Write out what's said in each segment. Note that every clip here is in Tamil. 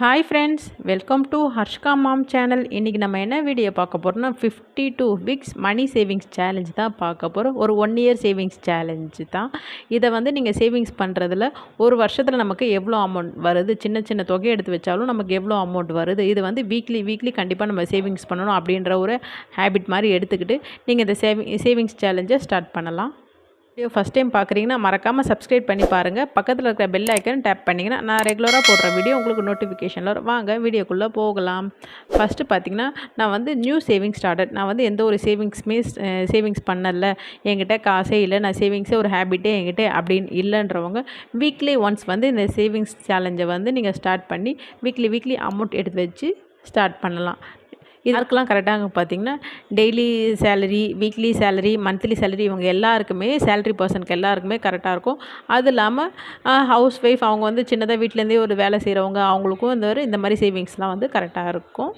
Hi friends, welcome to Harshka mom channel. இன்றைக்கி நம்ம என்ன வீடியோ பார்க்க போகிறோம்னா 52 வீக்ஸ் மணி சேவிங்ஸ் சேலஞ்ச் தான் பார்க்க போகிறோம். ஒரு 1 இயர் சேவிங்ஸ் சேலஞ்சு தான். இதை வந்து நீங்கள் சேவிங்ஸ் பண்ணுறதுல ஒரு வருஷத்தில் நமக்கு எவ்வளோ அமௌண்ட் வருது, சின்ன சின்ன தொகை எடுத்து வச்சாலும் நமக்கு எவ்வளோ அமௌண்ட் வருது, இது வந்து வீக்லி கண்டிப்பாக நம்ம சேவிங்ஸ் பண்ணணும் அப்படின்ற ஒரு ஹேபிட் மாதிரி எடுத்துக்கிட்டு நீங்கள் இந்த சேவிங்ஸ் சேலஞ்சை ஸ்டார்ட் பண்ணலாம். வீடியோ ஃபஸ்ட் டைம் பார்க்குறீங்கன்னா மறக்காமல் சப்ஸ்கிரைப் பண்ணி பாருங்கள். பக்கத்தில் இருக்கிற பெல் ஐக்கன் டேப் பண்ணிங்கன்னா நான் ரெகுலராக போடுற வீடியோ உங்களுக்கு நோட்டிஃபிகேஷனில் வரும். வாங்க வீடியோக்குள்ளே போகலாம். ஃபஸ்ட்டு பார்த்திங்கன்னா நான் வந்து நியூ சேவிங்ஸ் ஸ்டார்டட். நான் வந்து எந்த ஒரு சேவிங்ஸ் பண்ணல, என்கிட்ட காசே இல்லை, நான் சேவிங்ஸே ஒரு ஹேபிட்டே என்கிட்ட அப்படின்னு இல்லைன்றவங்க வீக்லி ஒன்ஸ் வந்து இந்த சேவிங்ஸ் சேலஞ்சை வந்து நீங்கள் ஸ்டார்ட் பண்ணி வீக்லி அமௌண்ட் எடுத்து வச்சு ஸ்டார்ட் பண்ணலாம். இதற்கெல்லாம் கரெக்டாக பார்த்திங்கன்னா daily salary, weekly salary, monthly salary இவங்க எல்லாருக்குமே சேலரி பர்சனுக்கு எல்லாருக்குமே கரெக்டாக இருக்கும். அது இல்லாமல் ஹவுஸ் ஒய்ஃப் அவங்க வந்து சின்னதாக வீட்டிலேருந்தே ஒரு வேலை செய்கிறவங்க அவங்களுக்கும் இந்த மாதிரி சேவிங்ஸ்லாம் வந்து கரெக்டாக இருக்கும்.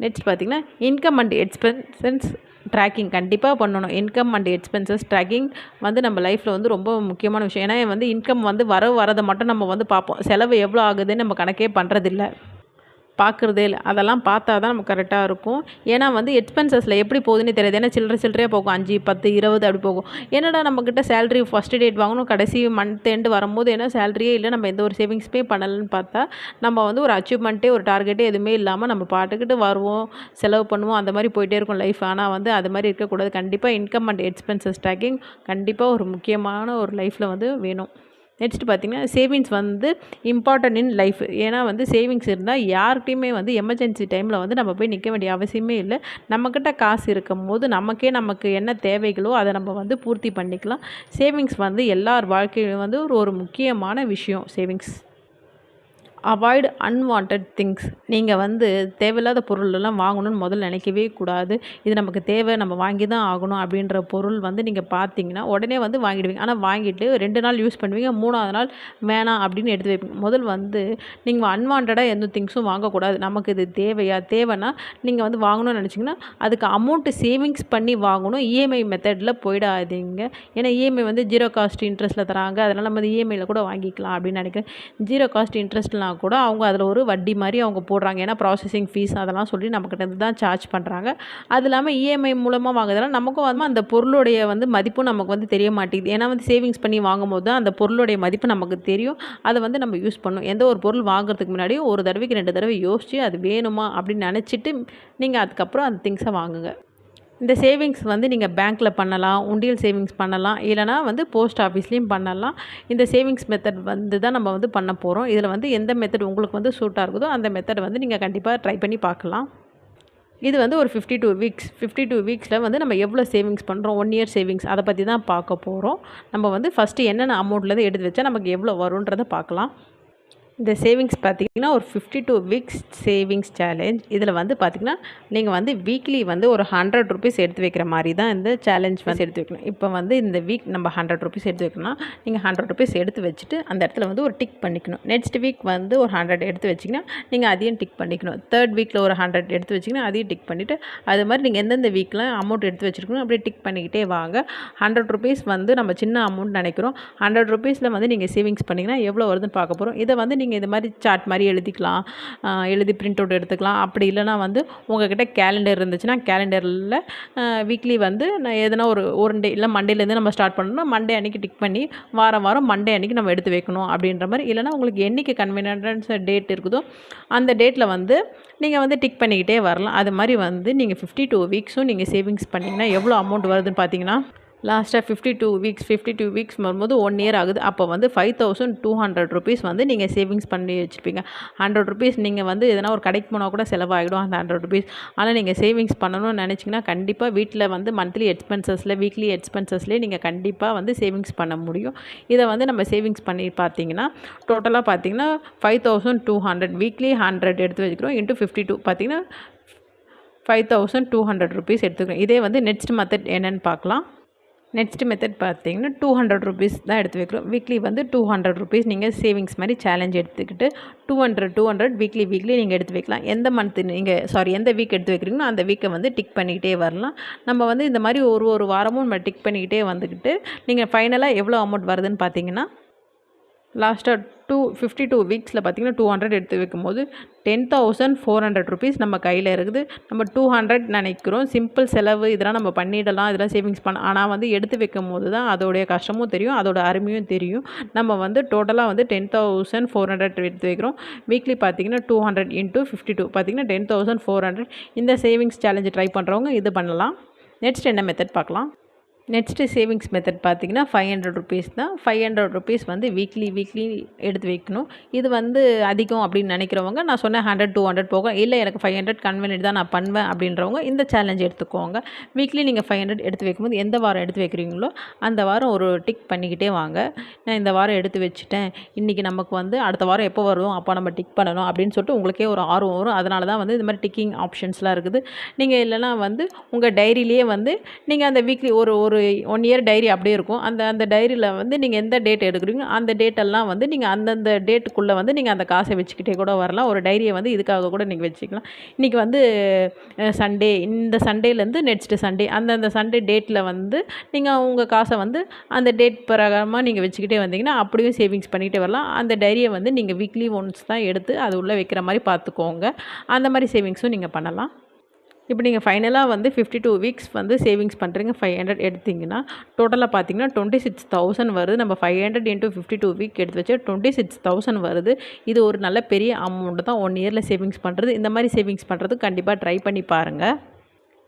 நெக்ஸ்ட் பார்த்திங்கன்னா இன்கம் அண்ட் எக்ஸ்பென்சஸ் ட்ராக்கிங் கண்டிப்பாக பண்ணணும். இன்கம் அண்ட் எக்ஸ்பென்சஸ் ட்ராக்கிங் வந்து நம்ம லைஃப்பில் வந்து ரொம்ப முக்கியமான விஷயம். ஏன்னா வந்து இன்கம் வந்து வரதை மட்டும் நம்ம வந்து பார்ப்போம், செலவு எவ்வளோ ஆகுதுன்னு நம்ம கணக்கே பண்ணுறதில்ல, பார்க்குறதே இல்லை. அதெல்லாம் பார்த்தா தான் நமக்கு கரெக்டாக இருக்கும். ஏன்னா வந்து எக்ஸ்பென்சஸில் எப்படி போகுதுன்னு தெரியாது. ஏன்னா சில்லறையாக போகும், 5, 10, 20 அப்படி போகும். என்னடா நம்மக்கிட்ட சேலரி ஃபஸ்ட்டு டேட் வாங்கணும், கடைசி மந்த் எண்டு வரும்போது ஏன்னா சேலரியே இல்லை, நம்ம எந்த ஒரு சேவிங்ஸுமே பண்ணலன்னு பார்த்தா நம்ம வந்து ஒரு அச்சீவ்மெண்ட்டே ஒரு டார்கெட்டே எதுவுமே இல்லாமல் நம்ம பாட்டுக்கிட்டு வருவோம், செலவு பண்ணுவோம், அந்த மாதிரி போயிட்டே இருக்கும் லைஃப். ஆனால் வந்து அது மாதிரி இருக்கக்கூடாது. கண்டிப்பாக இன்கம் அண்ட் எக்ஸ்பென்சஸ் ட்ராக்கிங் கண்டிப்பாக ஒரு முக்கியமான ஒரு லைஃப்பில் வந்து வேணும். நெக்ஸ்ட் பார்த்திங்கன்னா சேவிங்ஸ் வந்து இம்பார்ட்டன்ட் இன் லைஃப். ஏன்னா வந்து சேவிங்ஸ் இருந்தால் யார்கிட்டையுமே வந்து எமர்ஜென்சி டைமில் வந்து நம்ம போய் நிற்க வேண்டிய அவசியமே இல்லை. நம்மக்கிட்ட காசு இருக்கும் போது நமக்கு என்ன தேவைகளோ அதை நம்ம வந்து பூர்த்தி பண்ணிக்கலாம். சேவிங்ஸ் வந்து எல்லார் வாழ்க்கையிலும் வந்து ஒரு முக்கியமான விஷயம். Savings avoid unwanted things. நீங்கள் வந்து தேவையில்லாத பொருளெல்லாம் வாங்கணும்னு முதல்ல நினைக்கவே கூடாது. இது நமக்கு தேவை, நம்ம வாங்கி தான் ஆகணும் அப்படின்ற பொருள் வந்து நீங்கள் பார்த்தீங்கன்னா உடனே வந்து வாங்கிடுவீங்க. ஆனால் வாங்கிட்டு 2 நாள் யூஸ் பண்ணுவீங்க, 3ஆவது நாள் வேணாம் அப்படின்னு எடுத்து வைப்பீங்க. முதல் வந்து நீங்கள் அன்வான்டாக எந்த திங்ஸும் வாங்கக்கூடாது. நமக்கு இது தேவைன்னா நீங்கள் வந்து வாங்கணும்னு நினச்சிங்கன்னா அதுக்கு அமௌண்ட்டு சேவிங்ஸ் பண்ணி வாங்கணும். இஎம்ஐ மெத்தடில் போயிடாதீங்க. ஏன்னா இஎம்ஐ வந்து 0 காஸ்ட் இன்ட்ரெஸ்ட்டில் தராங்க, அதனால் நம்ம இஎம்ஐயில் கூட வாங்கிக்கலாம் அப்படின்னு நினைக்கிறேன். 0 காஸ்ட் இன்ட்ரெஸ்ட்லாம் கூட அவங்க அதில் ஒரு வட்டி மாதிரி அவங்க போடுறாங்க. ஏன்னா ப்ராசஸிங் ஃபீஸ் அதெல்லாம் சொல்லி நம்மக்கிட்ட தான் சார்ஜ் பண்ணுறாங்க. அது இல்லாமல் இஎம்ஐ மூலமாக வாங்குறதுனால நமக்கும் வந்து அந்த பொருளுடைய வந்து மதிப்பும் நமக்கு வந்து தெரிய மாட்டேங்குது. ஏன்னா வந்து சேவிங்ஸ் பண்ணி வாங்கும்போது தான் அந்த பொருளுடைய மதிப்பு நமக்கு தெரியும். அதை வந்து நம்ம யூஸ் பண்ணணும். எந்த ஒரு பொருள் வாங்குறதுக்கு முன்னாடியும் ஒரு தடவைக்கு 2 தடவை யோசித்து அது வேணுமா அப்படின்னு நினச்சிட்டு நீங்கள் அதுக்கப்புறம் அந்த திங்ஸை வாங்குங்க. இந்த சேவிங்ஸ் வந்து நீங்கள் பேங்க்கில் பண்ணலாம், உண்டியல் சேவிங்ஸ் பண்ணலாம், இல்லைனா வந்து போஸ்ட் ஆஃபீஸ்லேயும் பண்ணலாம். இந்த சேவிங்ஸ் மெத்தட் வந்து தான் நம்ம வந்து பண்ண போகிறோம். இதில் வந்து எந்த மெத்தட் உங்களுக்கு வந்து சூட்டாக இருக்குதோ அந்த மெத்தட் வந்து நீங்கள் கண்டிப்பாக ட்ரை பண்ணி பார்க்கலாம். இது வந்து ஒரு 52 வீக்ஸில் வந்து நம்ம எவ்வளோ சேவிங்ஸ் பண்ணுறோம், 1 இயர் சேவிங்ஸ் அதை பற்றி தான் பார்க்க போகிறோம். நம்ம வந்து ஃபஸ்ட்டு என்னென்ன அமௌண்ட்லேருந்து எடுத்து வச்சா நமக்கு எவ்வளோ வரும்ன்றதை பார்க்கலாம். இந்த சேவிங்ஸ் பார்த்திங்கன்னா ஒரு 52 வீக்ஸ் சேவிங்ஸ் சேலஞ்ச். இதில் வந்து பார்த்திங்கன்னா நீங்கள் வந்து வீக்லி வந்து ஒரு 100 ருபீஸ் எடுத்து வைக்கிற மாதிரி தான் இந்த சேலஞ்ச் வந்து எடுத்து வைக்கணும். இப்போ வந்து இந்த வீக் நம்ம 100 ருபீஸ் எடுத்து வைக்கணும்னா நீங்கள் 100 ருபீஸ் எடுத்து வச்சுட்டு அந்த இடத்துல வந்து ஒரு டிக் பண்ணிக்கணும். நெக்ஸ்ட் வீக் வந்து ஒரு 100 எடுத்து வச்சிங்கன்னா நீங்கள் அதையும் டிக் பண்ணிக்கணும். 3rd வீக்கில் ஒரு 100 எடுத்து வச்சிங்கன்னா அதையும் டிக் பண்ணிவிட்டு அது மாதிரி நீங்கள் எந்தெந்த வீக்கில் அமௌண்ட் எடுத்து வச்சுருக்கணும் அப்படியே டிக் பண்ணிக்கிட்டே வாங்க. 100 ருபீஸ் வந்து நம்ம சின்ன அமௌண்ட் நினைக்கிறோம். 100 ருபீஸில் வந்து நீங்கள் சேவிங்ஸ் பண்ணிங்கன்னா எவ்வளோ வருதுன்னு பார்க்க போகிறோம். இதை வந்து நீங்கள் இது மாதிரி சார்ட் மாதிரி எழுதிக்கலாம், எழுதி பிரிண்ட் அவுட் எடுத்துக்கலாம். அப்படி இல்லைனா வந்து உங்கள்கிட்ட கேலண்டர் இருந்துச்சுன்னா கேலண்டரில் வீக்லி வந்து நான் எதனா ஒரு டே இல்லை மண்டேலேருந்து நம்ம ஸ்டார்ட் பண்ணணும்னா மண்டே அன்றைக்கி டிக் பண்ணி வாரம் மண்டே அன்றைக்கி நம்ம எடுத்து வைக்கணும் அப்படின்ற மாதிரி. இல்லைனா உங்களுக்கு என்றைக்கு கன்வீனியன்ஸ் டேட் இருக்குதோ அந்த டேட்டில் வந்து நீங்கள் வந்து டிக் பண்ணிக்கிட்டே வரலாம். அது மாதிரி வந்து நீங்கள் 52 வீக்ஸும் நீங்கள் சேவிங்ஸ் பண்ணிங்கன்னா எவ்வளோ அமௌண்ட் வருதுன்னு பார்த்தீங்கன்னா லாஸ்ட்டாக 52 வீக்ஸ் வரும்போது 1 இயர் ஆகுது. அப்போ வந்து 5200 ருபீஸ் வந்து நீங்கள் சேவிங்ஸ் பண்ணி வச்சுருப்பீங்க. 100 ருபீஸ் நீங்கள் வந்து எதனா ஒரு கடைக்கு போனால் கூட செலவாகிடும் அந்த 100 ருபீஸ். ஆனால் நீங்கள் சேவிங்ஸ் பண்ணணும்னு நினச்சிங்கன்னா கண்டிப்பாக வீட்டில் வந்து மந்த்லி எக்ஸ்பென்சஸில் வீக்லி எக்ஸ்பென்சஸ்லேயே நீங்கள் கண்டிப்பாக வந்து சேவிங்ஸ் பண்ண முடியும். இதை வந்து நம்ம சேவிங்ஸ் பண்ணி பார்த்தீங்கன்னா டோட்டலாக பார்த்தீங்கன்னா 5200 வீக்லி 100 எடுத்து வச்சுக்கிறோம் இன்ட்டு 52 பார்த்தீங்கன்னா 5200 ருபீஸ் எடுத்துக்கிறோம். இதே வந்து நெக்ஸ்ட் மெத்தட் என்னென்னு பார்க்கலாம். நெக்ஸ்ட் மெத்தட் பார்த்தீங்கன்னா 200 ருபீஸ் தான் எடுத்து வைக்கிறோம். வீக்லி வந்து 200 ருபீஸ் நீங்கள் சேவிங்ஸ் மாதிரி சேலஞ்ச் எடுத்துக்கிட்டு 200 வீக்லி நீங்கள் எடுத்து வைக்கலாம். எந்த மந்த் எந்த வீக் எடுத்து வைக்கிறீங்களோ அந்த வீக்கை வந்து டிக் பண்ணிக்கிட்டே வரலாம். நம்ம வந்து இந்த மாதிரி ஒரு வாரமும் நம்ம டிக் பண்ணிக்கிட்டே வந்துக்கிட்டு நீங்கள் ஃபைனலாக எவ்வளோ அமௌண்ட் வருதுன்னு பார்த்தீங்கன்னா லாஸ்ட்டாக 52 வீக்ஸில் பார்த்திங்கன்னா 200 எடுத்து வைக்கும்போது 10,400 ருபீஸ் நம்ம கையில் இருக்குது. நம்ம 200 நினைக்கிறோம் சிம்பிள் செலவு இதெல்லாம் நம்ம பண்ணிடலாம், இதெல்லாம் சேவிங்ஸ் பண்ண. ஆனால் வந்து எடுத்து வைக்கும் போது தான் அதோடைய கஷ்டமும் தெரியும், அதோட அருமையும் தெரியும். நம்ம வந்து டோட்டலாக வந்து 10,400 எடுத்து வைக்கிறோம். வீக்லி பார்த்திங்கன்னா 200 × 52 பார்த்திங்கன்னா 10,400. இந்த சேவிங்ஸ் சேலஞ்சு ட்ரை பண்ணுறவங்க இது பண்ணலாம். நெக்ஸ்ட் என்ன மெத்தட் பார்க்கலாம். நெக்ஸ்ட்டு சேவிங்ஸ் மெத்தட் பார்த்திங்கன்னா 500 ருபீஸ் தான். 500 ருபீஸ் வந்து வீக்லி எடுத்து வைக்கணும். இது வந்து அதிகம் அப்படின்னு நினைக்கிறவங்க நான் சொன்ன 100 200 போகும். இல்லை எனக்கு 500 கன்வீனியன்ட் தான் நான் பண்ணுவேன் அப்படின்றவங்க இந்த சேலஞ்ச் எடுத்துக்கோங்க. வீக்லி நீங்கள் 500 எடுத்து வைக்கும்போது எந்த வாரம் எடுத்து வைக்கிறீங்களோ அந்த வாரம் ஒரு டிக் பண்ணிக்கிட்டே வாங்க. நான் இந்த வாரம் எடுத்து வச்சுட்டேன், இன்றைக்கி நமக்கு வந்து அடுத்த வாரம் எப்போ வரும் அப்போ நம்ம டிக் பண்ணணும் அப்படின்னு சொல்லிட்டு உங்களுக்கே ஒரு ஆர்வம் வரும். அதனால தான் வந்து இந்த மாதிரி டிக்கிங் ஆப்ஷன்ஸ்லாம் இருக்குது. நீங்கள் இல்லைனா வந்து உங்கள் டைரியிலேயே வந்து நீங்கள் அந்த வீக்லி ஒரு 1 இயர் டைரி அப்படியே இருக்கும். அந்த டைரியில் வந்து நீங்கள் எந்த டேட் எடுக்கிறீங்களோ அந்த டேட்டெல்லாம் வந்து நீங்கள் அந்தந்த டேட்டுக்குள்ளே வந்து நீங்கள் அந்த காசை வச்சுக்கிட்டே கூட வரலாம். ஒரு டைரியை வந்து இதுக்காக கூட நீங்கள் வச்சுக்கலாம். இன்றைக்கி வந்து சண்டே, இந்த சண்டேலேருந்து நெக்ஸ்ட்டு சண்டே அந்தந்த சண்டே டேட்டில் வந்து நீங்கள் உங்கள் காசை வந்து அந்த டேட் பிரகாரமாக நீங்கள் வச்சுக்கிட்டே வந்தீங்கன்னா அப்படியும் சேவிங்ஸ் பண்ணிகிட்டே வரலாம். அந்த டைரியை வந்து நீங்கள் வீக்லி ஒன்ஸ் தான் எடுத்து அது உள்ளே வைக்கிற மாதிரி பார்த்துக்கோங்க. அந்த மாதிரி சேவிங்ஸும் நீங்கள் பண்ணலாம். இப்போ நீங்கள் ஃபைனலாக வந்து 52 வீக்ஸ் வந்து சேவிங்ஸ் பண்ணுறீங்க, 500 எடுத்திங்கன்னா டோட்டலாக பார்த்தீங்கன்னா 26,000 வருது. நம்ம 500 × 52 வீக் எடுத்து வச்சு 26,000 வருது. இது ஒரு நல்ல பெரிய அமௌண்ட் தான் 1 இயரில் சேவிங்ஸ் பண்ணுறது. இந்த மாதிரி சேவிங்ஸ் பண்ணுறது கண்டிப்பாக ட்ரை பண்ணி பாருங்கள்.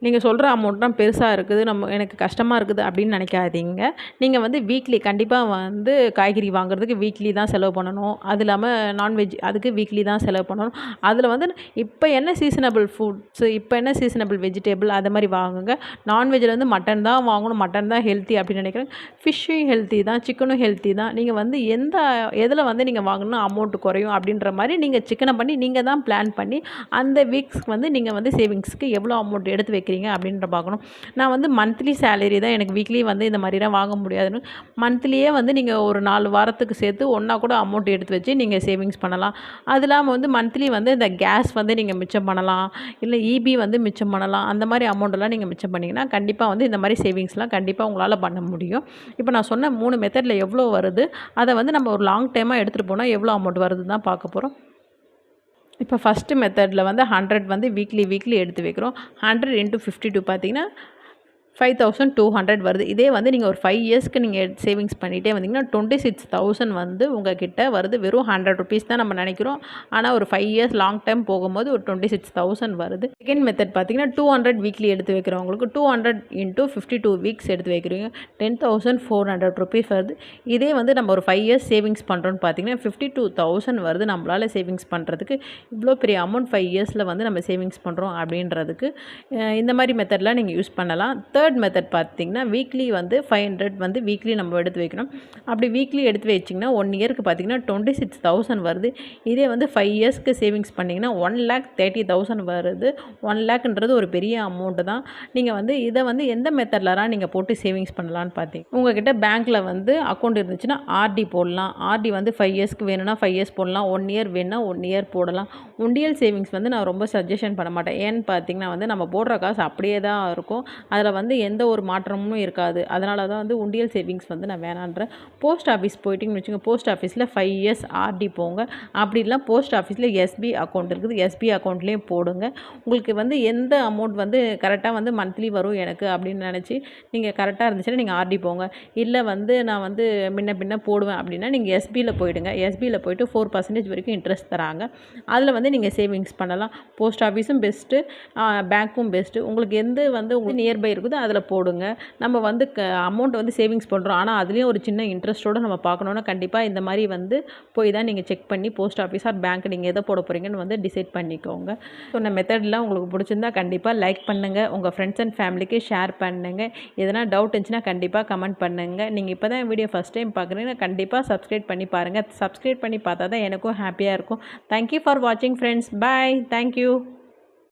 நீங்கள் சொல்கிற அமௌண்ட்லாம் பெருசாக இருக்குது, எனக்கு கஷ்டமாக இருக்குது அப்படின்னு நினைக்காதீங்க. நீங்கள் வந்து வீக்லி கண்டிப்பாக வந்து காய்கறி வாங்குறதுக்கு வீக்லி தான் செலவு பண்ணணும். அது இல்லாமல் நான்வெஜ் அதுக்கு வீக்லி தான் செலவு பண்ணணும். அதில் வந்து இப்போ என்ன சீசனபிள் ஃபுட்ஸு, இப்போ என்ன சீசனபிள் வெஜிடபிள் அது மாதிரி வாங்குங்க. நான்வெஜ்ஜில் வந்து மட்டன் தான் வாங்கணும், மட்டன் தான் ஹெல்த்தி அப்படின்னு நினைக்கிறேன். ஃபிஷ்ஷும் ஹெல்த்தி தான், சிக்கனும் ஹெல்த்தி தான். நீங்கள் வந்து எதில் வந்து நீங்கள் வாங்கணும்னா அமௌண்ட்டு குறையும் அப்படின்ற மாதிரி நீங்கள் சிக்கனை பண்ணி நீங்கள் தான் பிளான் பண்ணி அந்த வீக்ஸ்க்கு வந்து நீங்கள் வந்து சேவிங்ஸ்க்கு எவ்வளோ அமௌண்ட் எடுத்து வைக்கிறீங்க அப்படின்ற பார்க்கணும். நான் வந்து மந்த்லி சேலரி தான், எனக்கு வீக்லி வந்து இந்த மாதிரிலாம் வாங்க முடியாதுன்னு மந்த்லியே வந்து நீங்கள் ஒரு 4 வாரத்துக்கு சேர்த்து ஒன்றா கூட அமௌண்ட் எடுத்து வச்சு நீங்கள் சேவிங்ஸ் பண்ணலாம். அது இல்லாமல் வந்து மந்த்லி வந்து இந்த கேஸ் வந்து நீங்கள் மிச்சம் பண்ணலாம், இல்லை இபி வந்து மிச்சம் பண்ணலாம். அந்த மாதிரி அமௌண்ட்டெல்லாம் நீங்கள் மிச்சம் பண்ணிங்கன்னா கண்டிப்பாக வந்து இந்த மாதிரி சேவிங்ஸ்லாம் கண்டிப்பாக உங்களால் பண்ண முடியும். இப்போ நான் சொன்ன 3 மெத்தடில் எவ்வளோ வருது அதை வந்து நம்ம ஒரு லாங் டைமாக எடுத்துகிட்டு போனால் எவ்வளோ அமௌண்ட் வருது தான் பார்க்க போகிறோம். இப்போ ஃபஸ்ட்டு மெத்தடில் வந்து 100 வந்து வீக்லி எடுத்து வைக்கிறோம். 100 × 52 பார்த்திங்கன்னா 5,200 வருது. இதே வந்து நீங்கள் ஒரு 5 இயர்ஸ்க்கு நீங்கள் சேவிங்ஸ் பண்ணிகிட்டே வந்தீங்கன்னா 26,000 வந்து உங்கள் கிட்ட வருது. வெறும் 100 ருபீஸ் தான் நம்ம நினைக்கிறோம், ஆனால் ஒரு 5 இயர்ஸ் லாங் டைம் போகும்போது ஒரு 26,000 வருது. செகண்ட் மெத்தட் பார்த்திங்கன்னா 200 வீக்லி எடுத்து வைக்கிறவங்களுக்கு 200 × 52 வீக்ஸ் எடுத்து வைக்கிறீங்க 10,400 ருபீஸ் வருது. இதே வந்து நம்ம ஒரு 5 இயர்ஸ் சேவிங்ஸ் பண்ணுறோன்னு பார்த்திங்கன்னா 52,000 வருது. நம்மளால் சேவிங்ஸ் பண்ணுறதுக்கு இவ்வளோ பெரிய அமௌண்ட் 5 இயர்ஸில் வந்து நம்ம சேவிங்ஸ் பண்ணுறோம் அப்படின்றதுக்கு இந்த மாதிரி மெத்தட்லாம் நீங்கள் யூஸ் பண்ணலாம். தேர்ட் மெத்தட் பார்த்திங்கன்னா வீக்லி வந்து 500 வந்து வீக்லி நம்ம எடுத்து வைக்கணும். அப்படி வீக்லி எடுத்து வச்சிங்கன்னா 1 இயருக்கு பார்த்திங்கன்னா 26,000 வருது. இதே வந்து 5 இயர்ஸ்க்கு சேவிங்ஸ் பண்ணிங்கன்னா 1,30,000 வருது. 1 லேக்ன்றது ஒரு பெரிய அமௌண்ட்டு தான். நீங்கள் வந்து இதை வந்து எந்த மெத்தட்லலாம் நீங்கள் போட்டு சேவிங்ஸ் பண்ணலான்னு பார்த்தீங்க, உங்கள்கிட்ட பேங்க்கில் வந்து அக்கௌண்ட் இருந்துச்சுன்னா ஆர்டி போடலாம். ஆர்டி வந்து 5 இயர்ஸ்க்கு வேணும்னா 5 இயர்ஸ் போடலாம், 1 இயர் வேணும்னா 1 இயர் போடலாம். உண்டியல் சேவிங்ஸ் வந்து நான் ரொம்ப சஜஷன் பண்ண மாட்டேன். ஏன்னு பார்த்திங்கன்னா வந்து நம்ம போடுற காசு அப்படியே தான் இருக்கும், அதில் வந்து எந்த ஒரு மாற்றமும் இருக்காது. அதனால தான் வந்து உண்டியல் சேவிங்ஸ் வந்து நான் வேணான்றேன். போஸ்ட் ஆஃபீஸ் போயிட்டிங்கன்னு வச்சுக்கோங்க, போஸ்ட் ஆஃபீஸில் 5 இயர்ஸ் ஆர்டி போங்க. அப்படி இல்லை போஸ்ட் ஆஃபீஸில் எஸ்பி அக்கௌண்ட் இருக்குது, எஸ்பி அக்கௌண்ட்லேயும் போடுங்க. உங்களுக்கு வந்து எந்த அமௌண்ட் வந்து கரெக்டாக வந்து மந்த்லி வரும் எனக்கு அப்படின்னு நினச்சி நீங்கள் கரெக்டாக இருந்துச்சுன்னா நீங்கள் ஆர்டி போங்க. இல்லை வந்து நான் வந்து முன்ன போடுவேன் அப்படின்னா நீங்கள் எஸ்பியில் போயிடுங்க. எஸ்பியில் போய்ட்டு 4% வரைக்கும் இன்ட்ரெஸ்ட் தராங்க. அதில் வந்து நீங்கள் சேவிங்ஸ் பண்ணலாம். போஸ்ட் ஆஃபீஸும் பெஸ்ட்டு, பேங்க்கும் பெஸ்ட்டு. உங்களுக்கு எந்த வந்து உங்களுக்கு நியர்பை இருக்குதோ அதில் போடுங்க. நம்ம வந்து அமௌண்ட் வந்து சேவிங்ஸ் பண்ணுறோம், ஆனால் அதுலேயும் ஒரு சின்ன இன்ட்ரெஸ்ட்டோடு நம்ம பார்க்கணுன்னா கண்டிப்பாக இந்த மாதிரி வந்து போய் தான் நீங்கள் செக் பண்ணி போஸ்ட் ஆஃபீஸ் ஆர் பேங்க் நீங்கள் எதை போட போகிறீங்கன்னு வந்து டிசைட் பண்ணிக்கோங்க. சொன்ன மெத்தட்லாம் உங்களுக்கு பிடிச்சிருந்தா கண்டிப்பாக லைக் பண்ணுங்கள், உங்கள் ஃப்ரெண்ட்ஸ் அண்ட் ஃபேமிலிக்கு ஷேர் பண்ணுங்கள். எதனா டவுட் இருந்துச்சுன்னா கண்டிப்பாக கமெண்ட் பண்ணுங்கள். நீங்கள் இப்போ தான் வீடியோ ஃபஸ்ட் டைம் பார்க்குறீங்கன்னா கண்டிப்பாக சப்ஸ்கிரைப் பண்ணி பாருங்கள். சப்ஸ்கிரைப் பண்ணி பார்த்தா தான் எனக்கும் ஹாப்பியாக இருக்கும். தேங்க்யூ ஃபார் வாட்சிங் ஃப்ரெண்ட்ஸ். பாய். தேங்க்யூ.